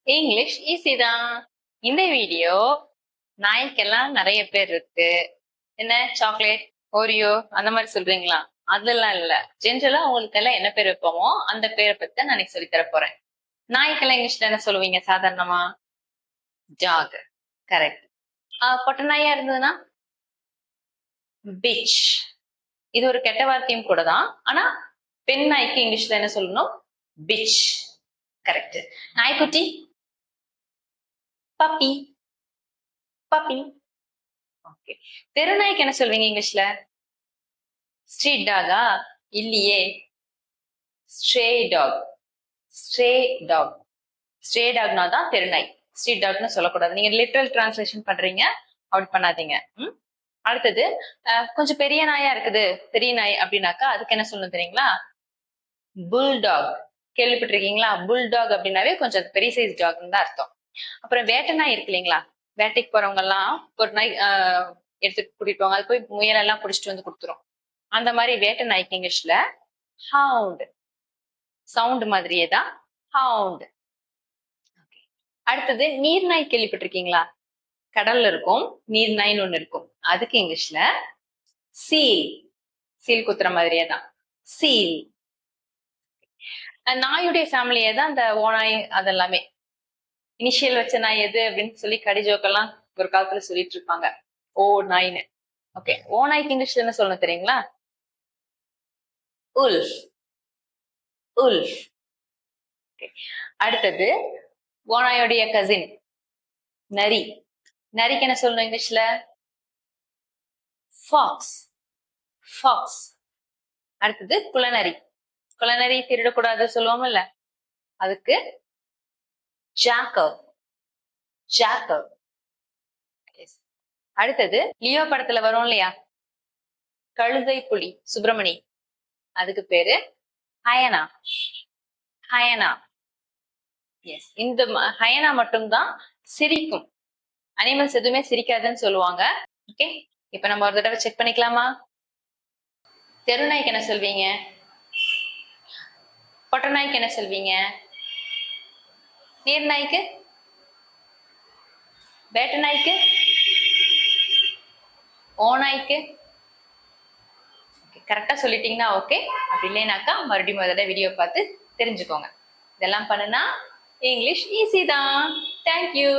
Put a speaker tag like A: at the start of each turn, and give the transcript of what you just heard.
A: English easy தான். இந்த video நாய்க்கெல்லாம் நிறைய பேர் இருக்கு. என்ன சாக்லேட், ஓரியோ அந்த மாதிரி சொல்றீங்களா? அதெல்லாம் இல்ல. ஜென்ரலா உங்களுக்கு எல்லாம் என்ன பேர் வைப்போமோ அந்த பேரை பத்தி நான் இன்னைக்கு சொல்லி தர போறேன். நாய்க்கெல்லாம் இங்கிலீஷ்ல என்ன சொல்லுவீங்க சாதாரணமா? டாக். கரெக்ட். பொட்ட நாயா இருந்ததுன்னா பிச். இது ஒரு கெட்ட வார்த்தையும் கூட தான். ஆனா பெண் நாய்க்கு இங்கிலீஷ்ல என்ன சொல்லணும்? பிச். கரெக்ட். நாய்க்குட்டி பப்பி. பப்பி. ஓகே. தெருநாய்க்கு என்ன சொல்வீங்க இங்கிலீஷ்ல? ஸ்ட்ரீட் டாகா? இல்லையே. Stray dog. Stray dog. Stray டாக்னா தான் தெருநாய். ஸ்ட்ரீட் டாக்னு சொல்லக்கூடாது. நீங்க லிட்டரல் டிரான்ஸ்லேஷன் பண்றீங்க, அவுட் பண்ணாதீங்க. அடுத்தது கொஞ்சம் பெரிய நாயா இருக்குது, பெரிய நாய் அப்படின்னாக்கா அதுக்கு என்ன சொல்லணும் தெரியுங்களா? புல்டாக். கேள்விப்பட்டிருக்கீங்களா? புல்டாக் அப்படின்னாவே கொஞ்சம் பெரிய சைஸ் டாக்னு தான் அர்த்தம். அப்புறம் வேட்டை நாய் இருக்கு இல்லைங்களா? வேட்டைக்கு போறவங்க எல்லாம் ஒரு நாய் எடுத்துட்டு கூட்டிட்டு போவாங்க. அது போய் முயலெல்லாம் புடிச்சிட்டு வந்து கொடுத்துரும். அந்த மாதிரி வேட்டை நாய்க்கு இங்கிலீஷ்ல ஹவுண்ட். சவுண்ட் மாதிரியே தான் ஹவுண்ட். அடுத்தது நீர் நாய் கேள்விப்பட்டிருக்கீங்களா? கடல்ல இருக்கும் நீர் நாய்னு ஒண்ணு இருக்கும். அதுக்கு இங்கிலீஷ்ல சீல். சீல் குத்துற மாதிரியே தான் சீல். நாயுடைய ஃபேமிலியே தான் அந்த ஓநாய் அதெல்லாமே. இனிஷியல் வச்ச நாய் எது அப்படின்னு சொல்லி கடிஜோக்கெல்லாம் ஒரு காலத்துல சொல்லிட்டு இருப்பாங்க. ஓ நாய்னு. ஓகே. ஓ நாய்க்கு இங்கிலீஷ்ல என்ன சொல்லணும் தெரியுங்களா? உல்ஃப். உல்ஃப். அடுத்தது ஓநாயோடைய கசின் நரி. நரிக்கு என்ன சொல்லணும் இங்கிலீஷ்ல? ஃபாக்ஸ். ஃபாக்ஸ். அடுத்தது குளநரி. குளநரி திருடக்கூடாது சொல்லுவோம்ல, அதுக்கு ஜாக்கல். ஜாக்கல். அடுத்தது லியோ படத்துல வரும் இல்லையா, கழுதை புலி சுப்பிரமணி, அதுக்கு பேரு ஹயனா. ஹயனா. எஸ். இந்த ஹயனா மட்டும்தான் சிரிக்கும். அனிமல்ஸ் எதுவுமே சிரிக்காதுன்னு சொல்லுவாங்க. ஓகே. இப்ப நம்ம ஒரு தடவை செக் பண்ணிக்கலாமா? தெருநாய்க்கு என்ன சொல்வீங்க? பொட்ட நாய்க்கு என்ன சொல்வீங்க? நீர் நாய்க்கு? வேட்டை நாய்க்கு? ஓ நாய்க்கு? கரெக்டா சொல்லிட்டீங்கன்னா ஓகே. அப்படி இல்லைனாக்கா மறுபடியும் முதல்ல வீடியோ பார்த்து தெரிஞ்சுக்கோங்க. இதெல்லாம் பண்ணுனா இங்கிலீஷ் ஈஸி தான். தேங்க்யூ.